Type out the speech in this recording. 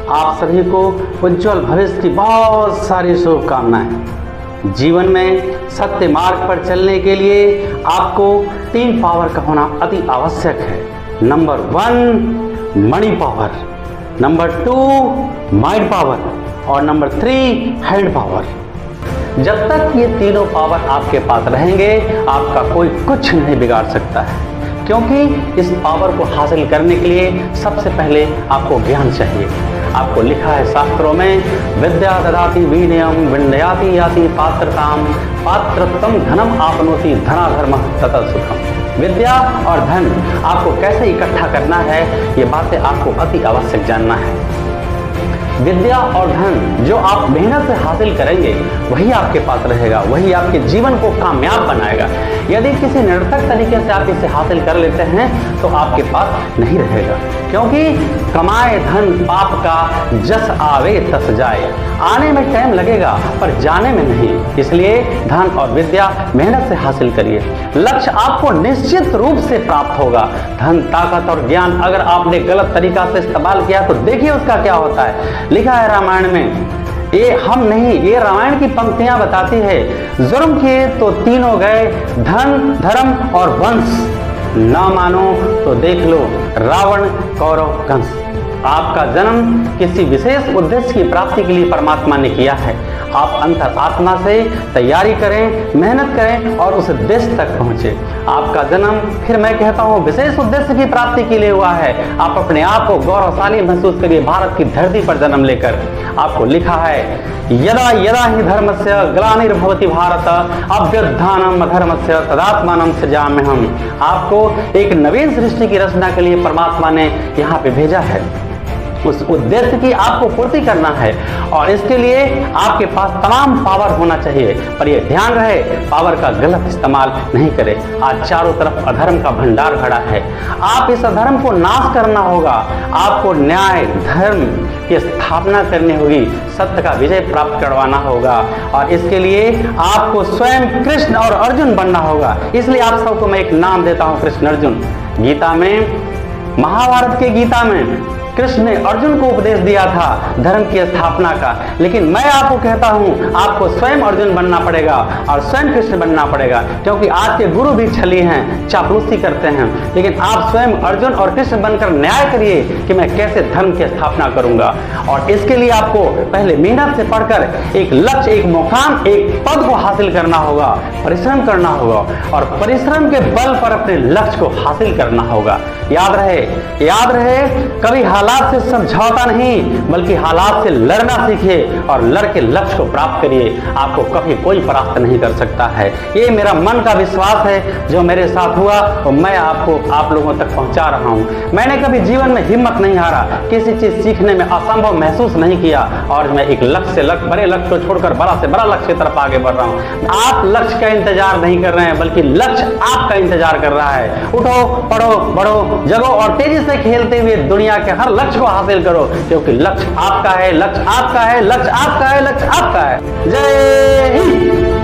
आप सभी को उज्जवल भविष्य की बहुत सारी शुभकामनाएं। जीवन में सत्य मार्ग पर चलने के लिए आपको 3 पावर का होना अति आवश्यक है। Number 1 money power, number 2 mind power और नंबर 3 हैंड पावर। जब तक ये तीनों पावर आपके पास रहेंगे आपका कोई कुछ नहीं बिगाड़ सकता है, क्योंकि इस पावर को हासिल करने के लिए सबसे पहले आपको ज्ञान चाहिए। आपको लिखा है शास्त्रों में, विद्या ददाति विनयम विनयाति याति पात्रताम पात्रत्वम धनम आपनोति धनाधर्म तथा सुखम। विद्या और धन आपको कैसे इकट्ठा करना है, ये बातें आपको अति आवश्यक जानना है। विद्या और धन जो आप मेहनत से हासिल करेंगे वही आपके पास रहेगा, वही आपके जीवन को कामयाब बनाएगा। यदि किसी निरर्थक तरीके से आप इसे हासिल कर लेते हैं तो आपके पास नहीं रहेगा, क्योंकि कमाए धन पाप का जस आवे तस जाए। आने में टाइम लगेगा पर जाने में नहीं, इसलिए धन और विद्या मेहनत से हासिल करिए। लक्ष्य आपको निश्चित रूप से प्राप्त होगा। धन, ताकत और ज्ञान अगर आपने गलत तरीका से इस्तेमाल किया तो देखिए उसका क्या होता है। लिखा है रामायण में, ये हम नहीं, ये रामायण की पंक्तियां बताती है, जुर्म किए तो तीनों गए, धन धर्म और वंश, ना मानो तो देख लो रावण कौरव कंस। आपका जन्म किसी विशेष उद्देश्य की प्राप्ति के लिए परमात्मा ने किया है। आप अंतर आत्मा से तैयारी करें, मेहनत करें और उस उद्देश्य तक पहुंचे। आपका जन्म, फिर मैं कहता हूं, विशेष उद्देश्य की प्राप्ति के लिए हुआ है। आप अपने आप को गौरवशाली महसूस करिए भारत की धरती पर जन्म लेकर। आपको लिखा है, यदा यदा ही धर्मस्य ग्लानिर्भवति भारत अभ्युत्थानम् अधर्मस्य तदात्मानं सृजाम्यहम्। आपको एक नवीन सृष्टि की रचना के लिए परमात्मा ने यहाँ पे भेजा है। उस उद्देश्य की आपको पूर्ति करना है और इसके लिए आपके पास तमाम पावर होना चाहिए, पर यह ध्यान रहे पावर का गलत इस्तेमाल नहीं करें। आज चारों तरफ अधर्म का भंडार भरा है, आप इस अधर्म को नाश करना होगा। आपको न्याय धर्म की स्थापना करनी होगी, सत्य का विजय प्राप्त करवाना होगा और इसके लिए आपको स्वयं कृष्ण और अर्जुन बनना होगा। इसलिए आप सबको मैं एक नाम देता हूं, कृष्ण अर्जुन। गीता में, महाभारत के गीता में कृष्ण ने अर्जुन को उपदेश दिया था धर्म की स्थापना का, लेकिन मैं आपको कहता हूं आपको स्वयं अर्जुन बनना पड़ेगा और स्वयं कृष्ण बनना पड़ेगा, क्योंकि आज के गुरु भी छली हैं, चापलूसी करते हैं। लेकिन आप स्वयं अर्जुन और कृष्ण बनकर न्याय करिए कि मैं कैसे धर्म की स्थापना करूंगा। और इसके लिए आपको पहले मेहनत से पढ़कर एक लक्ष्य, एक मुकाम, एक पद को हासिल करना होगा, परिश्रम करना होगा और परिश्रम के बल पर अपने लक्ष्य को हासिल करना होगा। याद रहे कभी हालात से समझौता नहीं, बल्कि हालात से लड़ना सीखिए और लड़ के लक्ष्य को प्राप्त करिए। आपको कभी कोई परास्त नहीं कर सकता है। ये मेरा मन का विश्वास है जो मेरे साथ हुआ और मैं आपको आप लोगों तक पहुंचा रहा हूं। मैंने कभी जीवन में हिम्मत नहीं हारा, किसी चीज सीखने में असंभव महसूस नहीं किया और मैं एक लक्ष्य से बड़े लक्ष्य को छोड़कर बड़ा से बड़ा लक्ष्य की तरफ आगे बढ़ रहा हूं। आप लक्ष्य का इंतजार नहीं कर रहे हैं, बल्कि लक्ष्य आपका इंतजार कर रहा है। उठो, पढ़ो, बढ़ो, जगो और तेजी से खेलते हुए दुनिया के हर लक्ष्य को हासिल करो, क्योंकि लक्ष्य आपका है, लक्ष्य आपका है, लक्ष्य आपका है, लक्ष्य आपका है। जय हिंद।